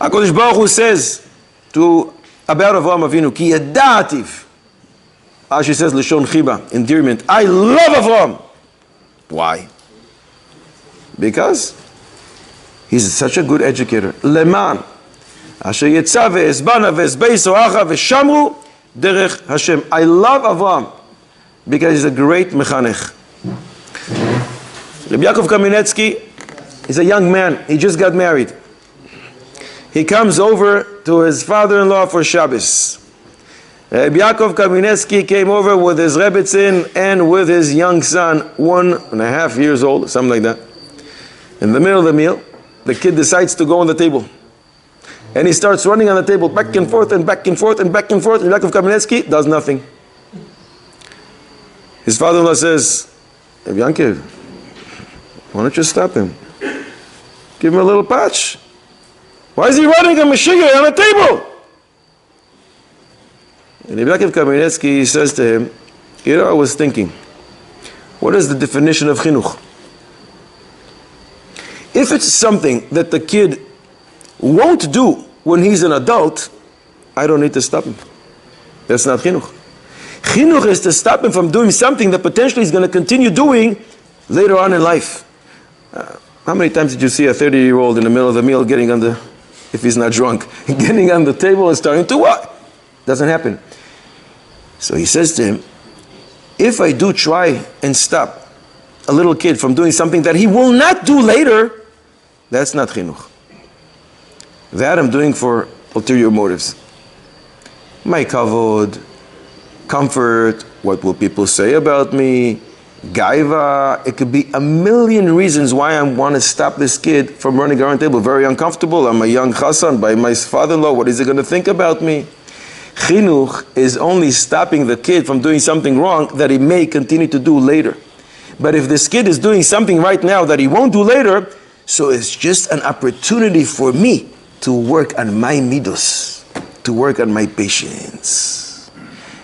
HaKadosh Baruch Hu says about Avraham Avinu, Ki yadativ. She says, Lishon Chiba, endearment. I love Avraham. Why? Because he's such a good educator. Leman. Asher yetza ve'ezbana ve'ezbeiso acha ve'shamru derech Hashem. I love Avraham because he's a great mechanech. R Yaakov Kamenetsky is a young man. He just got married. He comes over to his father-in-law for Shabbos. R Yaakov Kamenetsky came over with his Rebbetzin and with his young son, 1.5 years old, something like that. In the middle of the meal, the kid decides to go on the table. And he starts running on the table, back and forth and back and forth and back and forth. R Yaakov Kamenetsky does nothing. His father-in-law says, "R Yaakov, why don't you stop him? Give him a little patch. Why is he running a mashigah on the table?" And R Yaakov Kamenetsky says to him, I was thinking, what is the definition of chinuch? If it's something that the kid won't do when he's an adult, I don't need to stop him. That's not chinuch. Chinuch is to stop him from doing something that potentially he's going to continue doing later on in life. How many times did you see a 30-year-old in the middle of the meal getting on the, if he's not drunk, getting on the table and starting to what? Doesn't happen. So he says to him, if I do try and stop a little kid from doing something that he will not do later, that's not chinuch. That I'm doing for ulterior motives. My kavod, comfort, what will people say about me, gaiva. It could be a million reasons why I want to stop this kid from running around the table. Very uncomfortable. I'm a young chassan by my father-in-law. What is he going to think about me? Chinuch is only stopping the kid from doing something wrong that he may continue to do later. But if this kid is doing something right now that he won't do later, so it's just an opportunity for me to work on my midos, to work on my patience.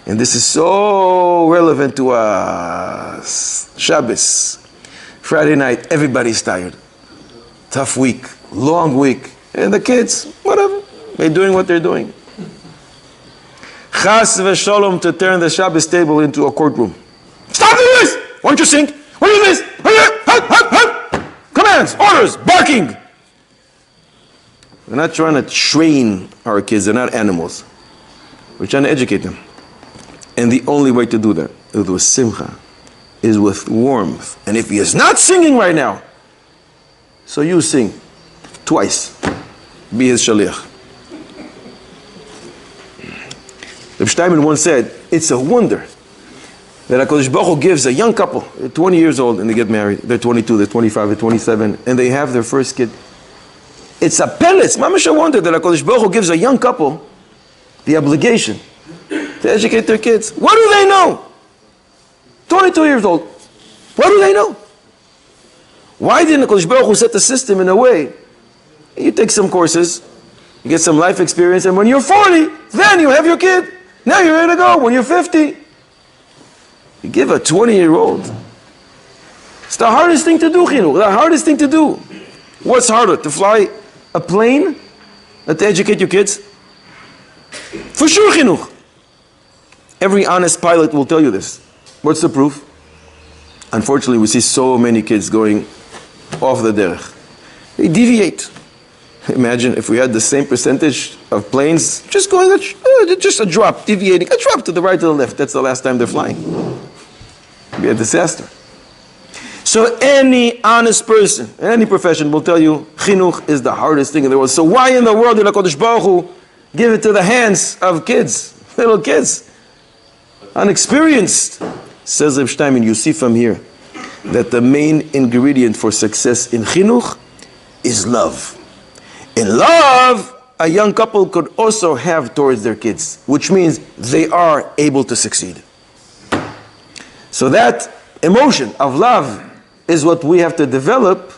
And this is so relevant to us. Shabbos, Friday night, everybody's tired. Tough week, long week. And the kids, whatever, they're doing what they're doing. Chas v'sholom, to turn the Shabbos table into a courtroom. Stop doing this! Why don't you sing? What is this? Commands, orders, barking. We're not trying to train our kids, they're not animals. We're trying to educate them. And the only way to do that is with simcha, is with warmth. And if he is not singing right now, so you sing twice. Be his shaliach. Reb Steinman once said, it's a wonder that HaKadosh Baruch Hu gives a young couple, they're 20 years old and they get married, they're 22, they're 25, they're 27, and they have their first kid. It's a pele, it's mamash a wonder that HaKadosh Baruch Hu gives a young couple the obligation to educate their kids. What do they know? 22 years old. What do they know? Why didn't HaKadosh Baruch Hu set the system in a way, you take some courses, you get some life experience, and when you're 40, then you have your kid. Now you're ready to go. When you're 50, you give a 20-year-old. It's the hardest thing to do, Chinuch. The hardest thing to do. What's harder, to fly a plane or to educate your kids? For sure, Chinuch. Every honest pilot will tell you this. What's the proof? Unfortunately, we see so many kids going off the derech. They deviate. Imagine if we had the same percentage of planes just going, just a drop, deviating, a drop to the right or the left. That's the last time they're flying. It'd be a disaster. So any honest person, any profession will tell you, chinuch is the hardest thing in the world. So why in the world did HaKadosh Baruch Hu give it to the hands of kids, little kids, unexperienced? Says Reb Steinman, you see from here that the main ingredient for success in chinuch is love. In love, a young couple could also have towards their kids, which means they are able to succeed. So that emotion of love is what we have to develop,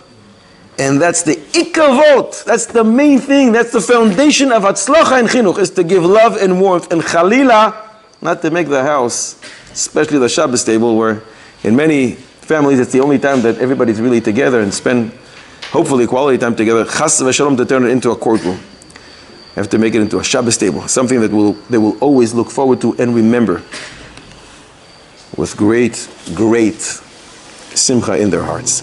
and that's the ikavot, that's the main thing, that's the foundation of hatzlacha and chinuch, is to give love and warmth, and chalila, not to make the house, especially the Shabbos table, where in many families it's the only time that everybody's really together and spend hopefully quality time together, chas v'shalom, to turn it into a courtroom. have to make it into a Shabbos table, something that they will always look forward to and remember with great, great simcha in their hearts.